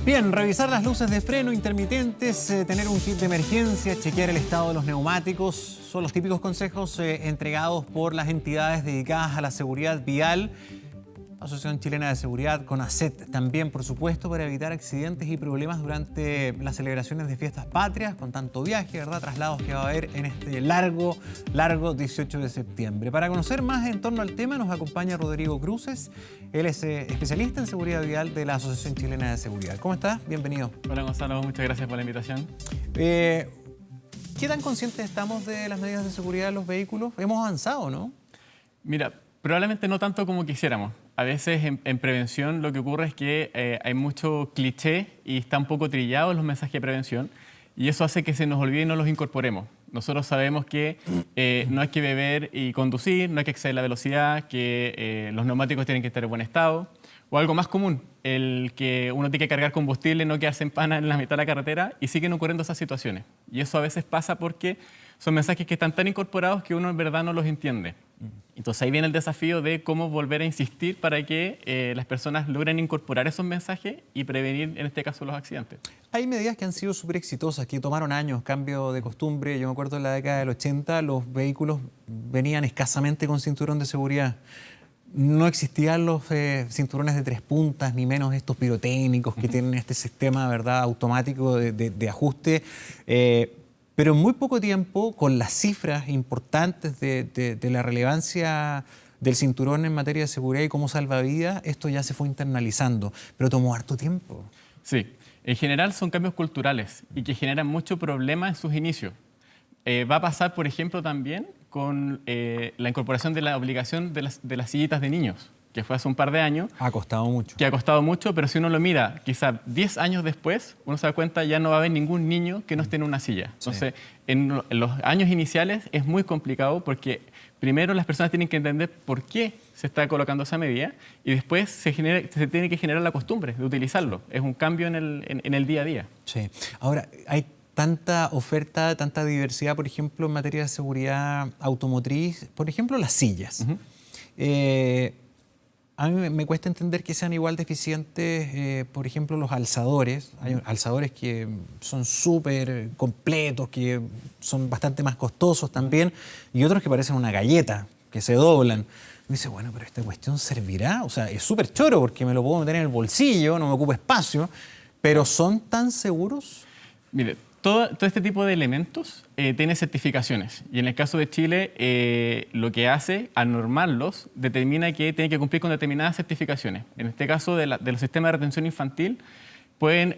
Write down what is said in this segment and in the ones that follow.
Bien, revisar las luces de freno intermitentes, tener un kit de emergencia, chequear el estado de los neumáticos, son los típicos consejos entregados por las entidades dedicadas a la seguridad vial. Asociación Chilena de Seguridad, CONACET también, por supuesto, para evitar accidentes y problemas durante las celebraciones de fiestas patrias, con tanto viaje, ¿verdad? Traslados que va a haber en este largo 18 de septiembre. Para conocer más en torno al tema nos acompaña Rodrigo Cruces. Él es especialista en seguridad vial de la Asociación Chilena de Seguridad. ¿Cómo estás? Bienvenido. Hola Gonzalo, muchas gracias por la invitación. ¿Qué tan conscientes estamos de las medidas de seguridad de los vehículos? Hemos avanzado, ¿no? Mira, probablemente no tanto como quisiéramos. A veces en prevención lo que ocurre es que hay mucho cliché y está un poco trillados los mensajes de prevención y eso hace que se nos olvide y no los incorporemos. Nosotros sabemos que no hay que beber y conducir, no hay que exceder la velocidad, que los neumáticos tienen que estar en buen estado. O algo más común, el que uno tiene que cargar combustible, no quedarse en pana en la mitad de la carretera y siguen ocurriendo esas situaciones. Y eso a veces pasa porque son mensajes que están tan incorporados que uno en verdad no los entiende. Entonces ahí viene el desafío de cómo volver a insistir para que las personas logren incorporar esos mensajes y prevenir, en este caso, los accidentes. Hay medidas que han sido súper exitosas, que tomaron años, cambio de costumbre. Yo me acuerdo en la década del 80 los vehículos venían escasamente con cinturón de seguridad. No existían los cinturones de 3 puntas, ni menos estos pirotécnicos que tienen este sistema, ¿verdad?, automático de ajuste. Pero en muy poco tiempo, con las cifras importantes de la relevancia del cinturón en materia de seguridad y cómo salva vidas, esto ya se fue internalizando, pero tomó harto tiempo. Sí, en general son cambios culturales y que generan mucho problema en sus inicios. Va a pasar, por ejemplo, también con la incorporación de la obligación de las sillitas de niños, que fue hace un par de años. Ha costado mucho. Que ha costado mucho, pero si uno lo mira, quizá 10 años después, uno se da cuenta ya no va a haber ningún niño que no esté en una silla. Entonces, sí, en los años iniciales es muy complicado porque primero las personas tienen que entender por qué se está colocando esa medida y después se tiene que generar la costumbre de utilizarlo. Es un cambio en el día a día. Sí. Ahora, hay tanta oferta, tanta diversidad, por ejemplo, en materia de seguridad automotriz, por ejemplo, las sillas. A mí me cuesta entender que sean igual de eficientes, por ejemplo, los alzadores. Hay alzadores que son súper completos, que son bastante más costosos también, y otros que parecen una galleta, que se doblan. Me dice, bueno, pero ¿esta cuestión servirá? O sea, es súper choro porque me lo puedo meter en el bolsillo, no me ocupa espacio, pero ¿son tan seguros? Mire, todo este tipo de elementos tiene certificaciones y en el caso de Chile lo que hace al normarlos determina que tiene que cumplir con determinadas certificaciones. En este caso de los sistemas de retención infantil pueden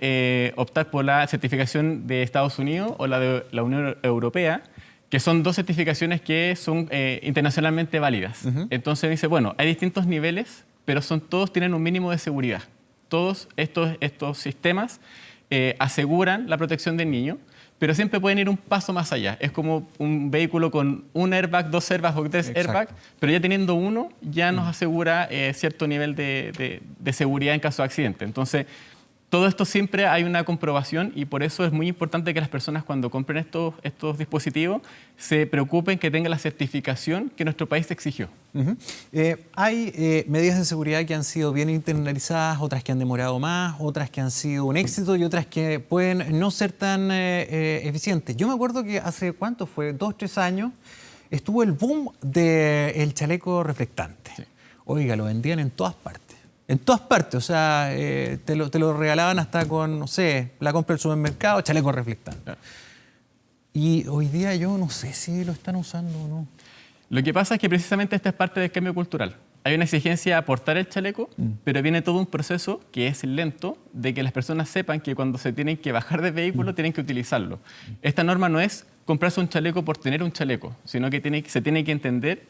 optar por la certificación de Estados Unidos o la de la Unión Europea, que son dos certificaciones que son internacionalmente válidas. Entonces dice, bueno, hay distintos niveles, pero todos tienen un mínimo de seguridad. Todos estos sistemas aseguran la protección del niño, pero siempre pueden ir un paso más allá. Es como un vehículo con un airbag, 2 airbags o 3 airbags, pero ya teniendo uno ya nos asegura cierto nivel de seguridad en caso de accidente. Entonces, todo esto siempre hay una comprobación y por eso es muy importante que las personas cuando compren estos dispositivos se preocupen que tengan la certificación que nuestro país exigió. Hay medidas de seguridad que han sido bien internalizadas, otras que han demorado más, otras que han sido un éxito y otras que pueden no ser tan eficientes. Yo me acuerdo que hace, ¿cuánto fue? 2 o 3 años, estuvo el boom del chaleco reflectante. Sí. Oiga, lo vendían en todas partes. En todas partes, o sea, te lo regalaban hasta con, no sé, la compra del supermercado, chaleco reflectante. Y hoy día yo no sé si lo están usando o no. Lo que pasa es que precisamente esta es parte del cambio cultural. Hay una exigencia de aportar el chaleco, pero viene todo un proceso que es lento de que las personas sepan que cuando se tienen que bajar del vehículo tienen que utilizarlo. Esta norma no es comprarse un chaleco por tener un chaleco, sino que se tiene que entender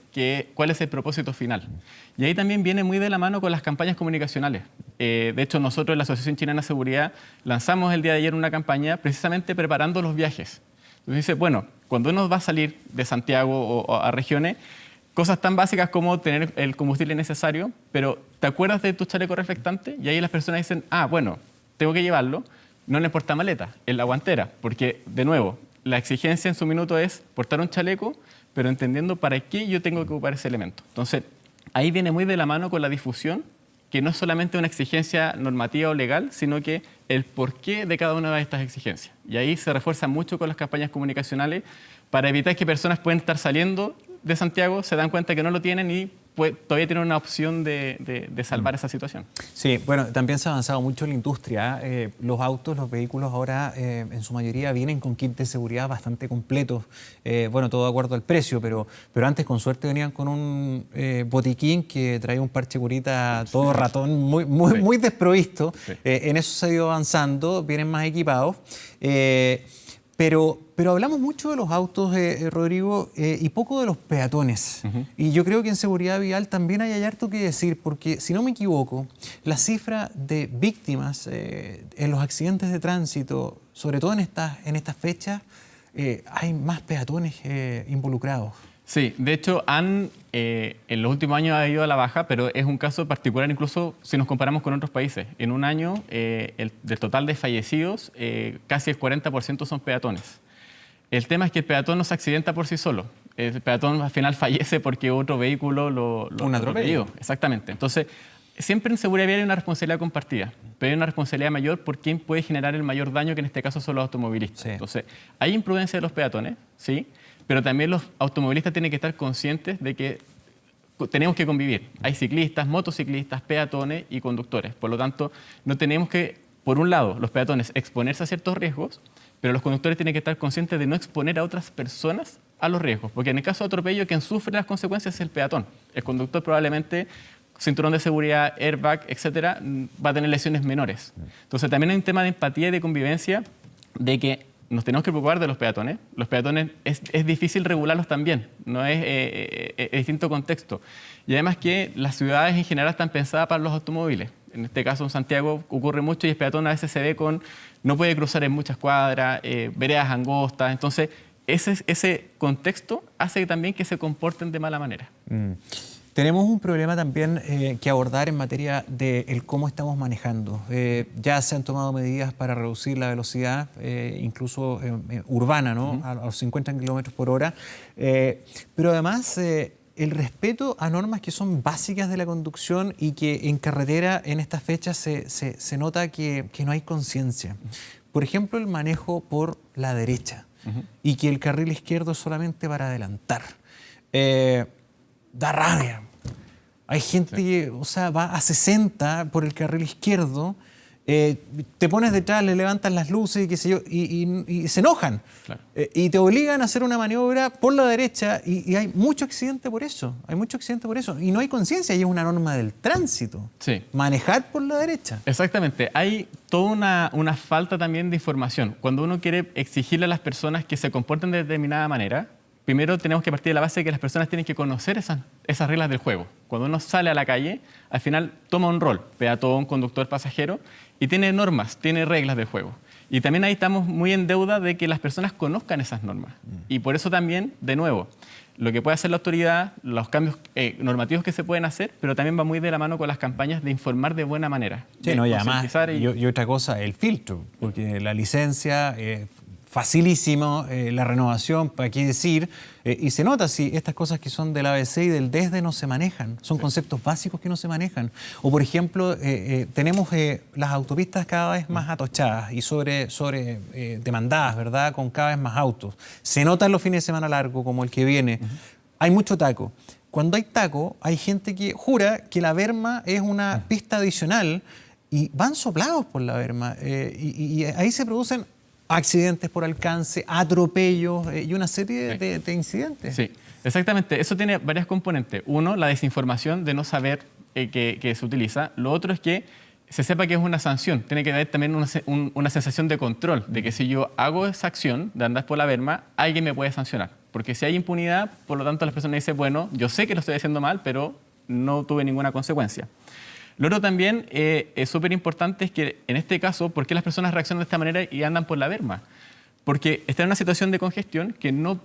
cuál es el propósito final. Y ahí también viene muy de la mano con las campañas comunicacionales. De hecho, nosotros en la Asociación Chilena de Seguridad lanzamos el día de ayer una campaña precisamente preparando los viajes. Entonces dice, bueno, cuando uno va a salir de Santiago o a regiones, cosas tan básicas como tener el combustible necesario, pero ¿te acuerdas de tu chaleco reflectante? Y ahí las personas dicen, bueno, tengo que llevarlo, no en el portamaleta, en la guantera, porque, de nuevo, la exigencia en su minuto es portar un chaleco, pero entendiendo para qué yo tengo que ocupar ese elemento. Entonces, ahí viene muy de la mano con la difusión que no es solamente una exigencia normativa o legal, sino que el porqué de cada una de estas exigencias. Y ahí se refuerza mucho con las campañas comunicacionales para evitar que personas puedan estar saliendo de Santiago, se dan cuenta que no lo tienen y todavía tienen una opción de salvar esa situación. Sí, bueno, también se ha avanzado mucho en la industria. Los autos, los vehículos ahora en su mayoría vienen con kit de seguridad bastante completos. Bueno, todo de acuerdo al precio, pero antes con suerte venían con un botiquín que traía un parche curita todo ratón, muy desprovisto. Sí. En eso se ha ido avanzando, vienen más equipados. Pero hablamos mucho de los autos, Rodrigo, y poco de los peatones. Y yo creo que en seguridad vial también hay harto que decir, porque si no me equivoco, la cifra de víctimas en los accidentes de tránsito, sobre todo en estas fechas, hay más peatones involucrados. Sí, de hecho, en los últimos años ha ido a la baja, pero es un caso particular incluso si nos comparamos con otros países. En un año, del total de fallecidos, casi el 40% son peatones. El tema es que el peatón no se accidenta por sí solo. El peatón al final fallece porque otro vehículo lo atropelló. Exactamente. Entonces, siempre en seguridad vial hay una responsabilidad compartida, pero hay una responsabilidad mayor por quién puede generar el mayor daño, que en este caso son los automovilistas. Sí. Entonces, hay imprudencia de los peatones, sí, pero también los automovilistas tienen que estar conscientes de que tenemos que convivir. Hay ciclistas, motociclistas, peatones y conductores. Por lo tanto, no tenemos que, por un lado, los peatones exponerse a ciertos riesgos, pero los conductores tienen que estar conscientes de no exponer a otras personas a los riesgos. Porque en el caso de atropello, quien sufre las consecuencias es el peatón. El conductor probablemente, cinturón de seguridad, airbag, etcétera, va a tener lesiones menores. Entonces, también hay un tema de empatía y de convivencia de que nos tenemos que preocupar de los peatones. Los peatones es difícil regularlos también, no es distinto contexto. Y además que las ciudades en general están pensadas para los automóviles. En este caso en Santiago ocurre mucho y el peatón a veces se ve no puede cruzar en muchas cuadras, veredas angostas. Entonces ese contexto hace también que se comporten de mala manera. Tenemos un problema también que abordar en materia de cómo estamos manejando. Ya se han tomado medidas para reducir la velocidad, incluso urbana, ¿no? A los 50 kilómetros por hora. Pero además, el respeto a normas que son básicas de la conducción y que en carretera en estas fechas se nota que no hay conciencia. Por ejemplo, el manejo por la derecha y que el carril izquierdo es solamente para adelantar. Da rabia. Hay gente que, va a 60 por el carril izquierdo, te pones detrás, le levantan las luces y qué sé yo, y se enojan. Claro. Y te obligan a hacer una maniobra por la derecha y hay mucho accidente por eso. Y no hay conciencia, y es una norma del tránsito. Sí. Manejar por la derecha. Exactamente. Hay toda una falta también de información. Cuando uno quiere exigirle a las personas que se comporten de determinada manera, primero tenemos que partir de la base de que las personas tienen que conocer esas reglas del juego. Cuando uno sale a la calle, al final toma un rol, peatón, conductor, pasajero, y tiene normas, tiene reglas del juego. Y también ahí estamos muy en deuda de que las personas conozcan esas normas. Y por eso también, de nuevo, lo que puede hacer la autoridad, los cambios normativos que se pueden hacer, pero también va muy de la mano con las campañas de informar de buena manera. Sí, no, y además, y otra cosa, el filtro, porque la licencia... facilísimo, la renovación, ¿para qué decir? Y se nota si estas cosas que son del ABC y del DESDE no se manejan. Son conceptos básicos que no se manejan. O, por ejemplo, tenemos las autopistas cada vez más atochadas y demandadas, ¿verdad? Con cada vez más autos. Se nota en los fines de semana largos, como el que viene. Hay mucho taco. Cuando hay taco, hay gente que jura que la berma es una pista adicional y van soplados por la berma. Y ahí se producen accidentes por alcance, atropellos y una serie de incidentes. Sí, exactamente. Eso tiene varias componentes. Uno, la desinformación de no saber que se utiliza. Lo otro es que se sepa que es una sanción. Tiene que haber también una sensación de control, de que si yo hago esa acción de andar por la berma, alguien me puede sancionar. Porque si hay impunidad, por lo tanto las personas dicen, bueno, yo sé que lo estoy haciendo mal, pero no tuve ninguna consecuencia. Lo otro también es súper importante es que en este caso, ¿por qué las personas reaccionan de esta manera y andan por la berma? Porque están en una situación de congestión que no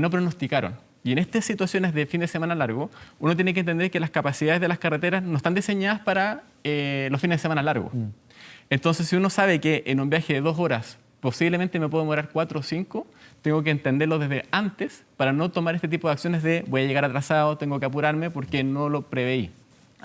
pronosticaron. Y en estas situaciones de fin de semana largo, uno tiene que entender que las capacidades de las carreteras no están diseñadas para los fines de semana largos. Entonces, si uno sabe que en un viaje de 2 horas posiblemente me puedo demorar 4 o 5, tengo que entenderlo desde antes para no tomar este tipo de acciones de voy a llegar atrasado, tengo que apurarme porque no lo preveí.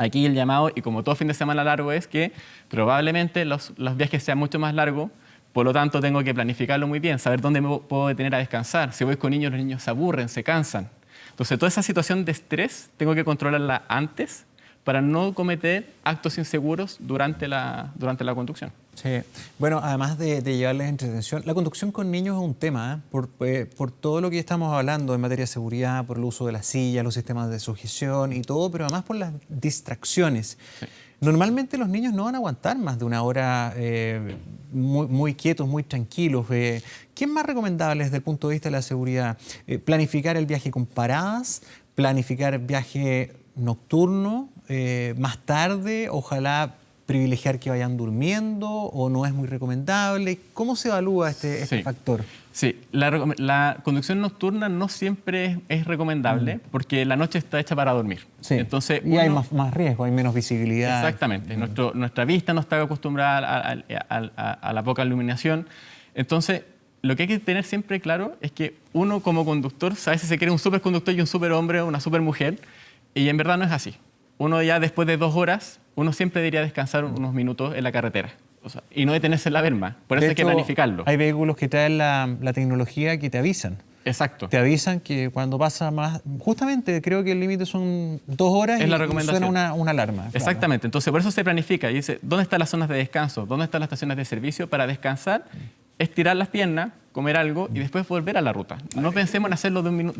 Aquí el llamado, y como todo fin de semana largo, es que probablemente los viajes sean mucho más largos, por lo tanto tengo que planificarlo muy bien, saber dónde me puedo detener a descansar. Si voy con niños, los niños se aburren, se cansan. Entonces, toda esa situación de estrés tengo que controlarla antes para no cometer actos inseguros durante la conducción. Sí. Bueno, además de llevarles entretención, la conducción con niños es un tema, por todo lo que estamos hablando en materia de seguridad, por el uso de las sillas, los sistemas de sujeción y todo, pero además por las distracciones. Sí. Normalmente los niños no van a aguantar más de una hora muy quietos, muy tranquilos. ¿Qué es más recomendable desde el punto de vista de la seguridad? ¿Planificar el viaje con paradas? ¿Planificar el viaje nocturno? ¿Más tarde? Ojalá privilegiar que vayan durmiendo, o no es muy recomendable. ¿Cómo se evalúa este factor? Sí, la conducción nocturna no siempre es recomendable porque la noche está hecha para dormir. Sí. Entonces, y hay más riesgo, hay menos visibilidad. Exactamente. Nuestra vista no está acostumbrada a la poca iluminación. Entonces, lo que hay que tener siempre claro es que uno como conductor, a veces se quiere un superconductor y un superhombre o una supermujer, y en verdad no es así. Uno ya después de 2 horas, uno siempre debería descansar unos minutos en la carretera. O sea, y no detenerse en la berma. Por eso hay que planificarlo. Hay vehículos que traen la tecnología que te avisan. Exacto. Te avisan que cuando pasa más... Justamente creo que el límite son 2 horas es la y suena una alarma. Exactamente. Claro. Entonces, por eso se planifica y dice, ¿dónde están las zonas de descanso? ¿Dónde están las estaciones de servicio para descansar? Estirar las piernas, comer algo y después volver a la ruta. No pensemos en hacerlo de un minuto.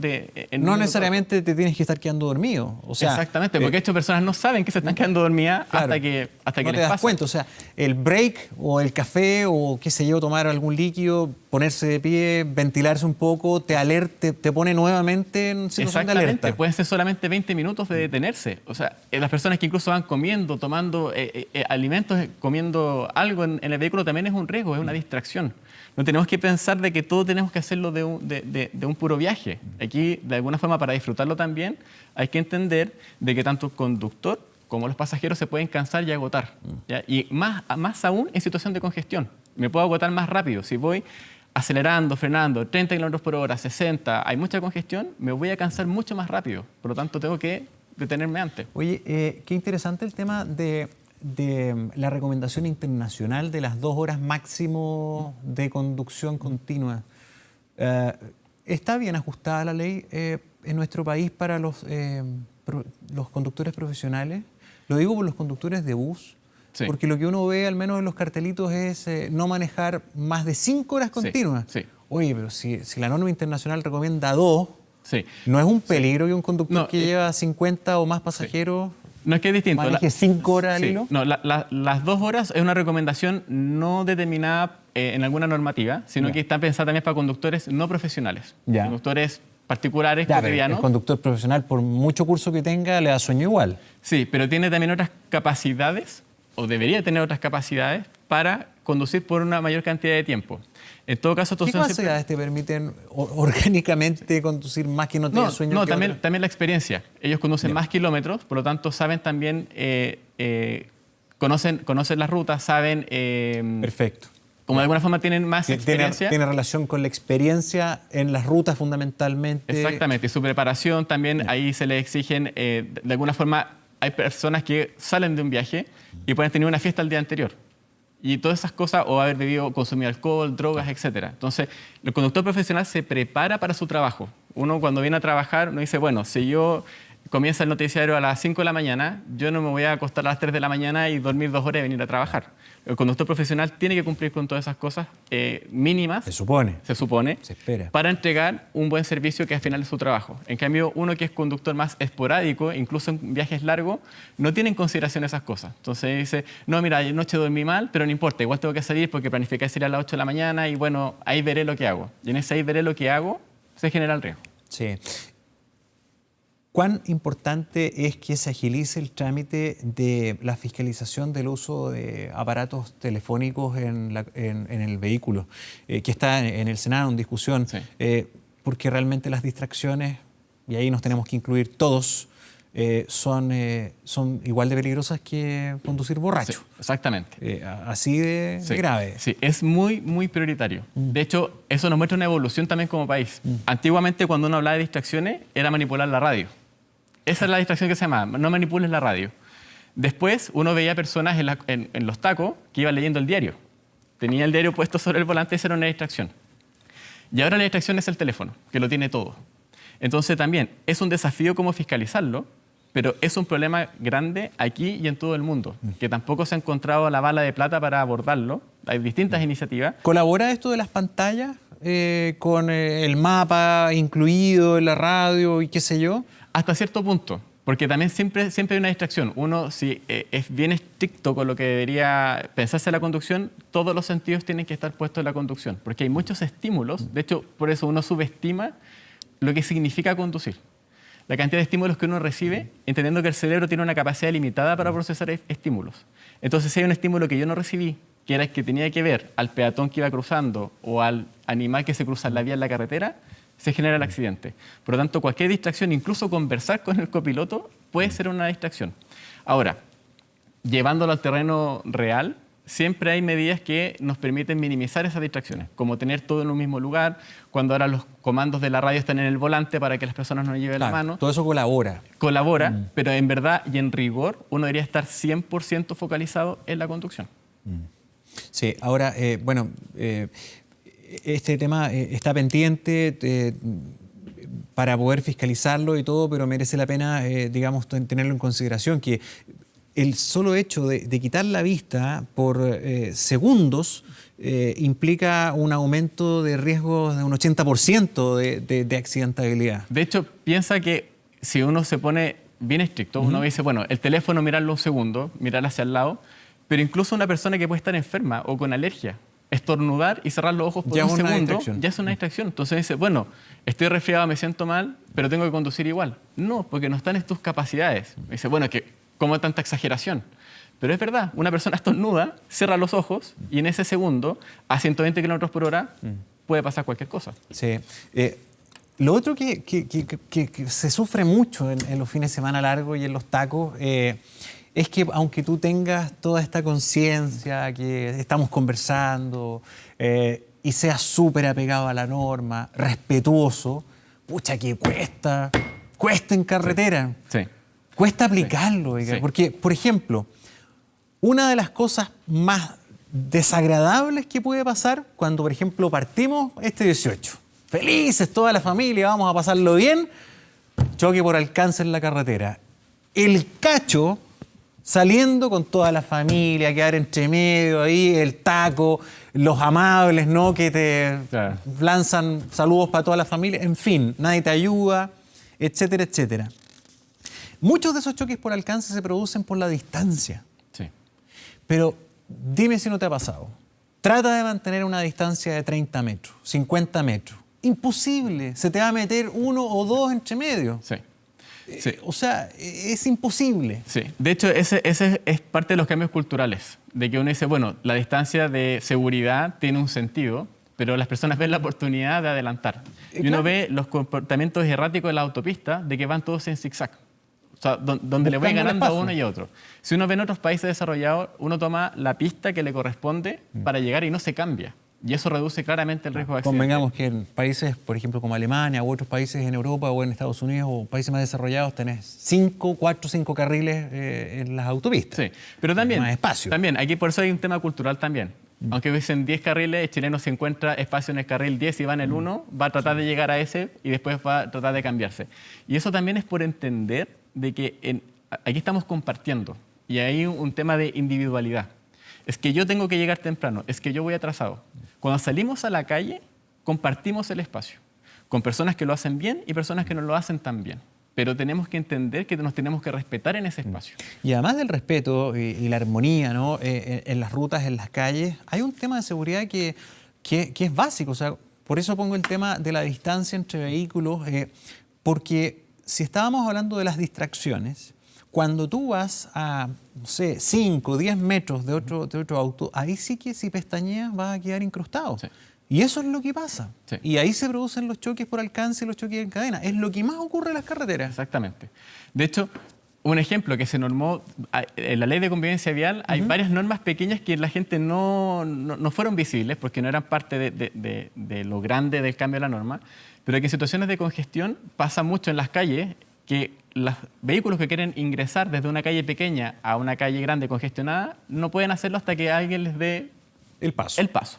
No necesariamente te tienes que estar quedando dormido. O sea, exactamente, porque estas personas no saben que se están quedando dormidas hasta que no les te das pasa. cuenta. O sea, el break o el café o qué sé yo, tomar algún líquido, ponerse de pie, ventilarse un poco, te pone nuevamente en situación de alerta. Exactamente, pueden ser solamente 20 minutos de detenerse. O sea, las personas que incluso van comiendo, tomando alimentos, comiendo algo en el vehículo también es un riesgo, es una distracción. No tenemos que pensar de que todo tenemos que hacerlo de un puro viaje. Aquí, de alguna forma, para disfrutarlo también, hay que entender de que tanto el conductor como los pasajeros se pueden cansar y agotar. ¿Ya? Y más aún en situación de congestión. Me puedo agotar más rápido. Si voy acelerando, frenando, 30 km por hora, 60, hay mucha congestión, me voy a cansar mucho más rápido. Por lo tanto, tengo que detenerme antes. Oye, qué interesante el tema de la recomendación internacional de las 2 horas máximo de conducción continua. ¿Está bien ajustada la ley en nuestro país para los conductores profesionales? Lo digo por los conductores de bus, sí. Porque lo que uno ve, al menos en los cartelitos, es no manejar más de 5 horas continuas. Sí, sí. Oye, pero si la norma internacional recomienda 2, sí. ¿no es un peligro que un conductor que lleva 50 o más pasajeros... Sí. No, es que es distinto. ¿Maneje 5 horas al hilo? No, las 2 horas es una recomendación no determinada en alguna normativa, sino que está pensada también para conductores no profesionales. Conductores particulares, cotidianos. El conductor profesional, por mucho curso que tenga, le da sueño igual. Sí, pero tiene también otras capacidades, o debería tener otras capacidades, para conducir por una mayor cantidad de tiempo. En todo caso, ¿qué capacidades te permiten orgánicamente conducir más que no tener sueño? No, también la experiencia. Ellos conducen más kilómetros, por lo tanto saben también, conocen las rutas, saben... Perfecto. Como de alguna forma tienen más experiencia. Tiene relación con la experiencia en las rutas fundamentalmente. Exactamente, y su preparación también, ahí se les exigen, de alguna forma, hay personas que salen de un viaje y pueden tener una fiesta el día anterior. Y todas esas cosas, o haber bebido, consumido alcohol, drogas, etc. Entonces, el conductor profesional se prepara para su trabajo. Uno cuando viene a trabajar, uno dice, bueno, si yo comienza el noticiario a las 5 de la mañana, yo no me voy a acostar a las 3 de la mañana y dormir 2 horas y venir a trabajar. El conductor profesional tiene que cumplir con todas esas cosas mínimas. Se supone. Se espera. Para entregar un buen servicio que al final es su trabajo. En cambio, uno que es conductor más esporádico, incluso en viajes largos, no tiene en consideración esas cosas. Entonces dice, no, mira, anoche dormí mal, pero no importa, igual tengo que salir porque planifiqué salir a las 8 de la mañana y bueno, ahí veré lo que hago. Y en ese ahí veré lo que hago, se genera el riesgo. Sí. ¿Cuán importante es que se agilice el trámite de la fiscalización del uso de aparatos telefónicos en el vehículo, que está en el Senado en discusión? Sí. Porque realmente las distracciones, y ahí nos tenemos que incluir todos, son igual de peligrosas que conducir borracho. Sí, exactamente. Así de grave. Sí, es muy, muy prioritario. De hecho, eso nos muestra una evolución también como país. Antiguamente, cuando uno hablaba de distracciones, era manipular la radio. Esa es la distracción que se llamaba, no manipules la radio. Después uno veía personas en los tacos que iban leyendo el diario. Tenía el diario puesto sobre el volante, esa era una distracción. Y ahora la distracción es el teléfono, que lo tiene todo. Entonces también es un desafío cómo fiscalizarlo, pero es un problema grande aquí y en todo el mundo, que tampoco se ha encontrado la bala de plata para abordarlo. Hay distintas iniciativas. ¿Colabora esto de las pantallas con el mapa incluido en la radio y qué sé yo? Hasta cierto punto, porque también siempre hay una distracción. Uno, si es bien estricto con lo que debería pensarse la conducción, todos los sentidos tienen que estar puestos en la conducción, porque hay muchos estímulos. De hecho, por eso uno subestima lo que significa conducir. La cantidad de estímulos que uno recibe, entendiendo que el cerebro tiene una capacidad limitada para procesar estímulos. Entonces, si hay un estímulo que yo no recibí, que era el que tenía que ver al peatón que iba cruzando o al animal que se cruza en la vía en la carretera, se genera el accidente. Por lo tanto, cualquier distracción, incluso conversar con el copiloto, puede ser una distracción. Ahora, llevándolo al terreno real, siempre hay medidas que nos permiten minimizar esas distracciones, como tener todo en un mismo lugar, cuando ahora los comandos de la radio están en el volante para que las personas no lleven la mano. Todo eso colabora. Colabora, pero en verdad y en rigor uno debería estar 100% focalizado en la conducción. Sí, ahora, este tema está pendiente para poder fiscalizarlo y todo, pero merece la pena, digamos, tenerlo en consideración, que el solo hecho de quitar la vista por segundos implica un aumento de riesgos de un 80% de accidentabilidad. De hecho, piensa que si uno se pone bien estricto, uno dice, bueno, el teléfono mirarlo un segundo, mirar hacia el lado, pero incluso una persona que puede estar enferma o con alergia, estornudar y cerrar los ojos por un segundo, ya es una distracción. Entonces dice, bueno, estoy resfriado, me siento mal, pero tengo que conducir igual. No, porque no están en tus capacidades. Dice, bueno, ¿cómo hay tanta exageración? Pero es verdad, una persona estornuda, cierra los ojos y en ese segundo, a 120 kilómetros por hora, puede pasar cualquier cosa. Sí. Lo otro que se sufre mucho en los fines de semana largos y en los tacos es que aunque tú tengas toda esta conciencia que estamos conversando y seas súper apegado a la norma, respetuoso, pucha que cuesta en carretera. Sí. Cuesta aplicarlo, sí. Porque, por ejemplo, una de las cosas más desagradables que puede pasar cuando, por ejemplo, partimos este 18, felices toda la familia, vamos a pasarlo bien, choque por alcance en la carretera. El cacho saliendo con toda la familia, quedar entre medio ahí, el taco, los amables, ¿no? Que te lanzan saludos para toda la familia, en fin, nadie te ayuda, etcétera, etcétera. Muchos de esos choques por alcance se producen por la distancia. Sí. Pero dime si no te ha pasado. Trata de mantener una distancia de 30 metros, 50 metros. Imposible. Se te va a meter uno o dos entre medio. Sí. Sí. O sea, es imposible. Sí. De hecho, ese es parte de los cambios culturales. De que uno dice, bueno, la distancia de seguridad tiene un sentido, pero las personas ven la oportunidad de adelantar. Y uno ve los comportamientos erráticos de la autopista de que van todos en zigzag. O sea, donde le voy ganando a uno y a otro. Si uno ve en otros países desarrollados, uno toma la pista que le corresponde para llegar y no se cambia. Y eso reduce claramente el riesgo de accidente. Convengamos que en países, por ejemplo, como Alemania u otros países en Europa o en Estados Unidos o países más desarrollados, tenés 4 o 5 carriles en las autopistas. Sí, pero también, más espacio. También, aquí por eso hay un tema cultural también. Aunque hubiesen 10 carriles, el chileno se encuentra espacio en el carril 10 y va en el 1, va a tratar de llegar a ese y después va a tratar de cambiarse. Y eso también es por entender de que aquí estamos compartiendo y hay un tema de individualidad. Es que yo tengo que llegar temprano, es que yo voy atrasado. Cuando salimos a la calle, compartimos el espacio con personas que lo hacen bien y personas que no lo hacen tan bien. Pero tenemos que entender que nos tenemos que respetar en ese espacio. Y además del respeto y la armonía, ¿no? En las rutas, en las calles, hay un tema de seguridad que es básico. O sea, por eso pongo el tema de la distancia entre vehículos, porque si estábamos hablando de las distracciones, cuando tú vas a, no sé, 5 o 10 metros de otro auto, ahí sí que si pestañeas vas a quedar incrustado. Sí. Y eso es lo que pasa. Sí. Y ahí se producen los choques por alcance y los choques en cadena. Es lo que más ocurre en las carreteras. Exactamente. De hecho, un ejemplo que se normó en la ley de convivencia vial, hay varias normas pequeñas que la gente no fueron visibles porque no eran parte de lo grande del cambio de la norma, pero que en situaciones de congestión pasa mucho en las calles que los vehículos que quieren ingresar desde una calle pequeña a una calle grande congestionada no pueden hacerlo hasta que alguien les dé El paso. el paso.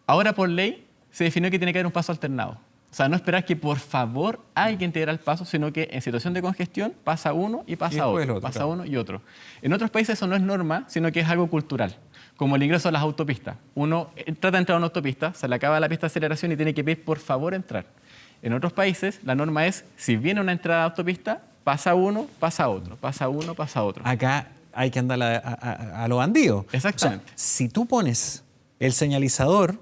Ahora, por ley, se definió que tiene que haber un paso alternado. O sea, no esperar que por favor alguien te diera el paso, sino que en situación de congestión pasa uno y pasa después otro, el otro, pasa claro. uno y otro. En otros países eso no es norma, sino que es algo cultural, como el ingreso a las autopistas. Uno trata de entrar a una autopista, se le acaba la pista de aceleración y tiene que pedir por favor entrar. En otros países la norma es, si viene una entrada a autopista, pasa uno, pasa otro, pasa uno, pasa otro. Acá hay que andar a lo bandido. Exactamente. O sea, si tú pones el señalizador,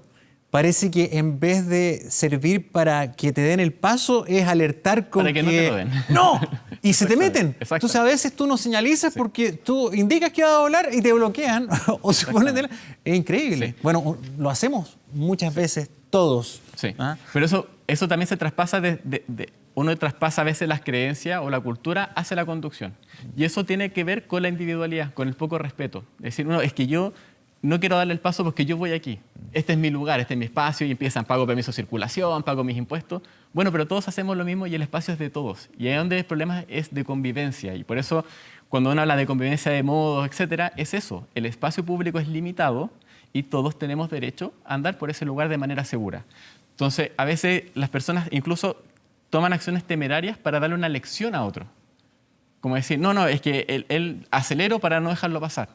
parece que en vez de servir para que te den el paso, es alertar con Para que no te lo den. ¡No! Y se te Exactamente, meten. exactamente. Entonces a veces tú no señalizas porque tú indicas que va a doblar y te bloquean o se ponen de Es increíble. Sí. Bueno, lo hacemos muchas veces todos. Sí, ¿Ah? pero eso también se traspasa uno traspasa a veces las creencias o la cultura hacia la conducción. Y eso tiene que ver con la individualidad, con el poco respeto. Es decir, es que yo no quiero darle el paso porque yo voy aquí. Este es mi lugar, este es mi espacio y empiezan, pago permiso de circulación, pago mis impuestos. Bueno, pero todos hacemos lo mismo y el espacio es de todos. Y ahí donde el problema es de convivencia. Y por eso, cuando uno habla de convivencia de modos, etcétera, es eso. El espacio público es limitado y todos tenemos derecho a andar por ese lugar de manera segura. Entonces, a veces las personas incluso toman acciones temerarias para darle una lección a otro. Como decir, no, es que él acelero para no dejarlo pasar.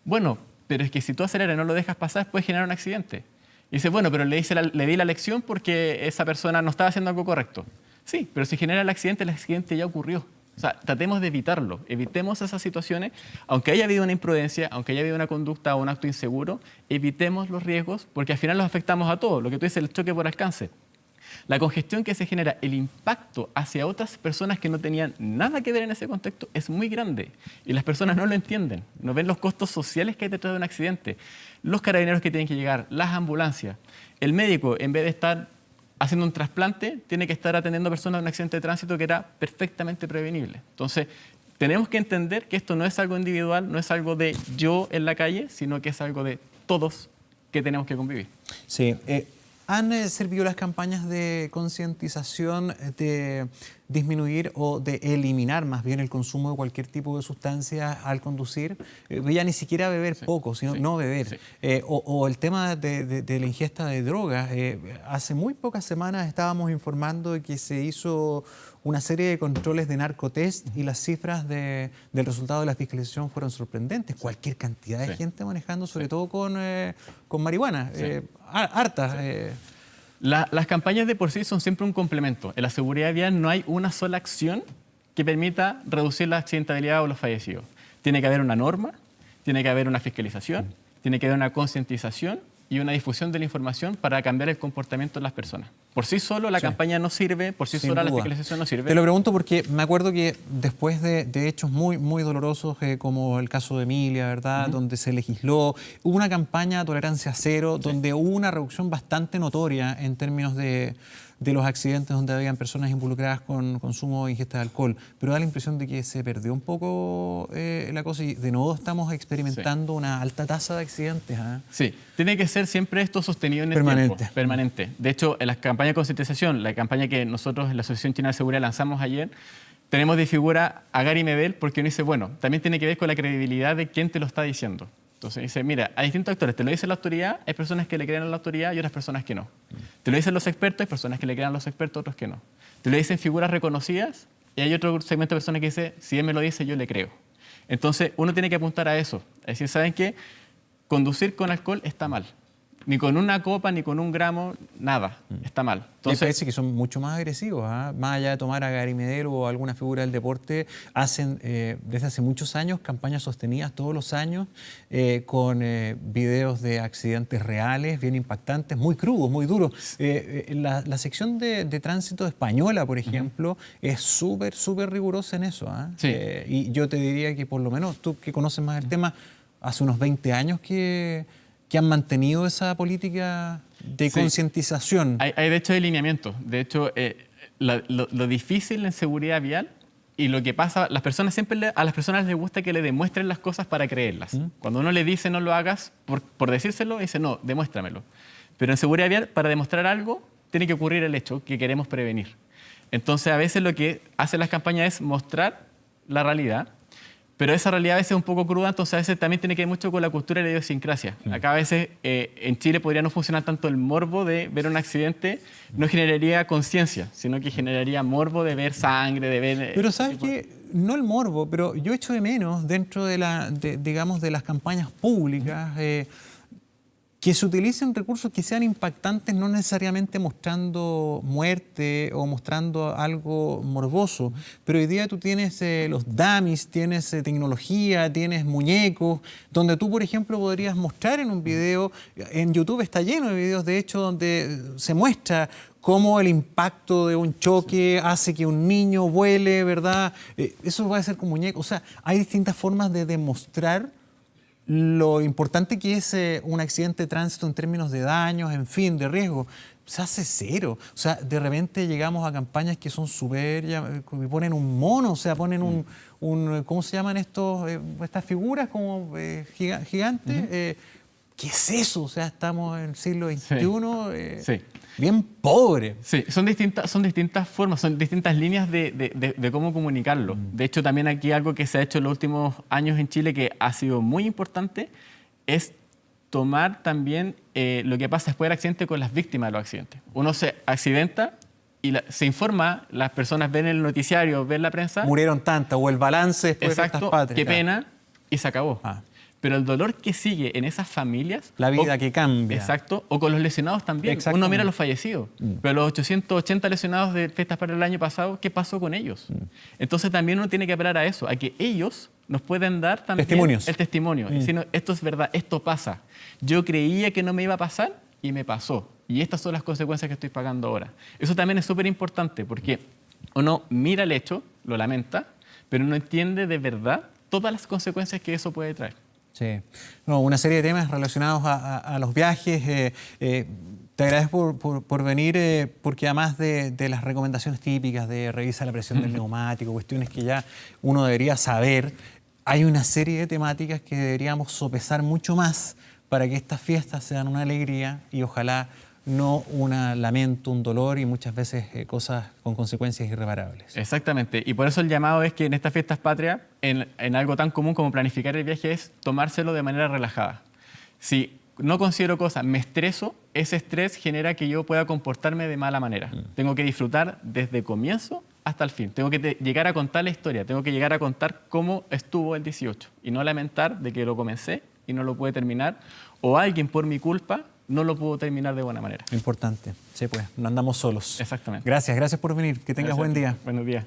Bueno, pero es que si tú aceleras y no lo dejas pasar, puede generar un accidente. Y dice, bueno, pero le di la lección porque esa persona no estaba haciendo algo correcto. Sí, pero si genera el accidente ya ocurrió. O sea, tratemos de evitarlo, evitemos esas situaciones, aunque haya habido una imprudencia, aunque haya habido una conducta o un acto inseguro, evitemos los riesgos porque al final los afectamos a todos. Lo que tú dices, el choque por alcance. La congestión que se genera, el impacto hacia otras personas que no tenían nada que ver en ese contexto es muy grande y las personas no lo entienden, no ven los costos sociales que hay detrás de un accidente, los carabineros que tienen que llegar, las ambulancias. El médico, en vez de estar haciendo un trasplante, tiene que estar atendiendo a personas de un accidente de tránsito que era perfectamente prevenible. Entonces, tenemos que entender que esto no es algo individual, no es algo de yo en la calle, sino que es algo de todos que tenemos que convivir. Sí. ¿Han servido las campañas de concientización de disminuir o de eliminar más bien el consumo de cualquier tipo de sustancia al conducir? Ya ni siquiera beber poco, sino no beber. Sí. O el tema de la ingesta de drogas. Hace muy pocas semanas estábamos informando de que se hizo una serie de controles de narcotest y las cifras del resultado de la fiscalización fueron sorprendentes. Cualquier cantidad de gente manejando, sobre todo con marihuana. Hartas. Las campañas de por sí son siempre un complemento. En la seguridad vial no hay una sola acción que permita reducir la accidentabilidad o los fallecidos. Tiene que haber una norma, tiene que haber una fiscalización, tiene que haber una concientización y una difusión de la información para cambiar el comportamiento de las personas. Por sí solo la campaña no sirve, por sí sola la fiscalización no sirve. Te lo pregunto porque me acuerdo que después de hechos muy, muy dolorosos, como el caso de Emilia, ¿verdad? Donde se legisló, hubo una campaña de tolerancia cero, donde hubo una reducción bastante notoria en términos de los accidentes donde habían personas involucradas con consumo e ingesta de alcohol. Pero da la impresión de que se perdió un poco la cosa y de nuevo estamos experimentando una alta tasa de accidentes. Sí, tiene que ser siempre esto sostenido en el tiempo. Permanente. De hecho, en las campañas de concientización, la campaña que nosotros en la Asociación Chilena de Seguridad lanzamos ayer, tenemos de figura a Gary Medel porque uno dice, bueno, también tiene que ver con la credibilidad de quién te lo está diciendo. Entonces dice, mira, hay distintos actores, te lo dice la autoridad, hay personas que le creen a la autoridad y otras personas que no. Te lo dicen los expertos, hay personas que le creen a los expertos, otros que no. Te lo dicen figuras reconocidas y hay otro segmento de personas que dice, si él me lo dice, yo le creo. Entonces uno tiene que apuntar a eso. Es decir, ¿saben qué? Conducir con alcohol está mal. Ni con una copa, ni con un gramo, nada. Está mal. Entonces, parece que son mucho más agresivos. Más allá de tomar a Gary Medel o alguna figura del deporte, hacen desde hace muchos años campañas sostenidas todos los años con videos de accidentes reales, bien impactantes, muy crudos, muy duros. La sección de tránsito española, por ejemplo, es súper, súper rigurosa en eso. Sí. Y yo te diría que por lo menos tú que conoces más el tema, hace unos 20 años que han mantenido esa política de concientización. Hay de hecho alineamientos. De hecho, lo difícil en seguridad vial y lo que pasa, a las personas les gusta que le demuestren las cosas para creerlas. Cuando uno le dice no lo hagas, por decírselo, dice no, demuéstramelo. Pero en seguridad vial, para demostrar algo, tiene que ocurrir el hecho que queremos prevenir. Entonces, a veces lo que hacen las campañas es mostrar la realidad, pero esa realidad a veces es un poco cruda, entonces a veces también tiene que ver mucho con la cultura y la idiosincrasia. Acá a veces en Chile podría no funcionar tanto el morbo de ver un accidente, no generaría conciencia, sino que generaría morbo de ver sangre, de ver... Pero ¿sabes qué? No el morbo, pero yo echo de menos dentro digamos, de las campañas públicas que se utilicen recursos que sean impactantes, no necesariamente mostrando muerte o mostrando algo morboso, pero hoy día tú tienes los dummies, tienes tecnología, tienes muñecos, donde tú, por ejemplo, podrías mostrar en un video, en YouTube está lleno de videos, de hecho, donde se muestra cómo el impacto de un choque hace que un niño vuele, ¿verdad? Eso va a ser con muñecos. O sea, hay distintas formas de demostrar lo importante que es un accidente de tránsito en términos de daños, en fin, de riesgo. Se hace cero. O sea, de repente llegamos a campañas que son súper... ponen un mono, o sea, ponen un ¿cómo se llaman estas figuras como gigantes? ¿Qué es eso? O sea, estamos en el siglo XXI, Sí. bien pobre. Sí, son distintas formas, son distintas líneas de cómo comunicarlo. De hecho, también aquí algo que se ha hecho en los últimos años en Chile que ha sido muy importante es tomar también lo que pasa después del accidente con las víctimas de los accidentes. Uno se accidenta y se informa, las personas ven el noticiario, ven la prensa. Murieron tantas, o el balance después de estas patrias. Qué pena, y se acabó. Pero el dolor que sigue en esas familias... La vida que cambia. Exacto, o con los lesionados también. Uno mira a los fallecidos, pero los 880 lesionados de Fiestas para el año pasado, ¿qué pasó con ellos? Entonces también uno tiene que apelar a eso, a que ellos nos pueden dar también el testimonio. Diciendo, esto es verdad, esto pasa. Yo creía que no me iba a pasar y me pasó. Y estas son las consecuencias que estoy pagando ahora. Eso también es súper importante porque uno mira el hecho, lo lamenta, pero no entiende de verdad todas las consecuencias que eso puede traer. Sí. No, una serie de temas relacionados a los viajes. Te agradezco por venir, porque además de las recomendaciones típicas de revisar la presión del neumático, cuestiones que ya uno debería saber, hay una serie de temáticas que deberíamos sopesar mucho más para que estas fiestas sean una alegría y ojalá no un lamento, un dolor y muchas veces cosas con consecuencias irreparables. Exactamente, y por eso el llamado es que en estas fiestas patrias, en algo tan común como planificar el viaje, es tomárselo de manera relajada. Si no considero cosas, me estreso, ese estrés genera que yo pueda comportarme de mala manera. Tengo que disfrutar desde comienzo hasta el fin. Tengo que llegar a contar la historia, tengo que llegar a contar cómo estuvo el 18 y no lamentar de que lo comencé y no lo pude terminar, o alguien por mi culpa no lo pudo terminar de buena manera. Importante. Sí, pues, no andamos solos. Exactamente. Gracias por venir. Que tengas buen día. Buenos días.